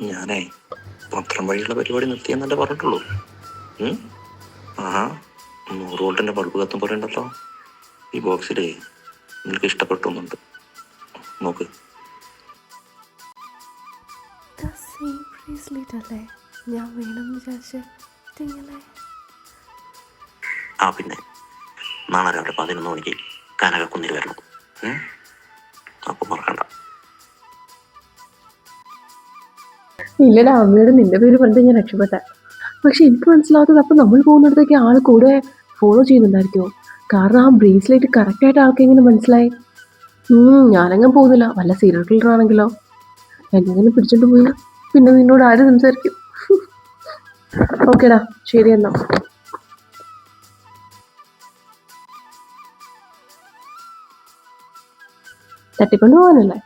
ഞാനേ പത്രം വഴിയുള്ള പരിപാടി നിർത്തിയെന്നല്ലേ പറഞ്ഞിട്ടുള്ളൂ. ആഹാ 100 വോൾട്ടിന്റെ ബൾബ് കത്തും പോലെ ഉണ്ടല്ലോ ഈ ബോക്സിലേ. നിനക്ക് ഇഷ്ടപ്പെട്ടൊന്നുണ്ട്, നോക്ക്. ഞാൻ വേണമെന്ന് വിചാരിച്ച് ആ പിന്നെ നാളെ രാവിലെ 11 മണിക്ക് കനകക്കുന്നിൽ വരണം. അപ്പം മറക്കണ്ട. ഇല്ലടാ, അമ്മയോട് നിന്റെ പേര് പറഞ്ഞിട്ട് ഞാൻ രക്ഷപ്പെട്ടെ. പക്ഷെ എനിക്ക് മനസ്സിലാവാത്തത്, അപ്പം നമ്മൾ പോകുന്നിടത്തേക്ക് ആൾ കൂടെ ഫോളോ ചെയ്യുന്നുണ്ടായിരിക്കുമോ? കാരണം ആ ബ്രേസ്ലെറ്റ് കറക്റ്റായിട്ട് ആൾക്ക് എങ്ങനെ മനസ്സിലായി? ഞാനങ്ങനെ പോകുന്നില്ല. വല്ല സീരിയൽ കില്ലർ ആണെങ്കിലോ? എന്തെങ്കിലും പിടിച്ചോണ്ട് പോയാൽ പിന്നെ നിന്നോട് ആര് സംസാരിക്കും? ഓക്കേടാ, ശരി എന്നാ. തട്ടിക്കൊണ്ട് പോകാനല്ലേ?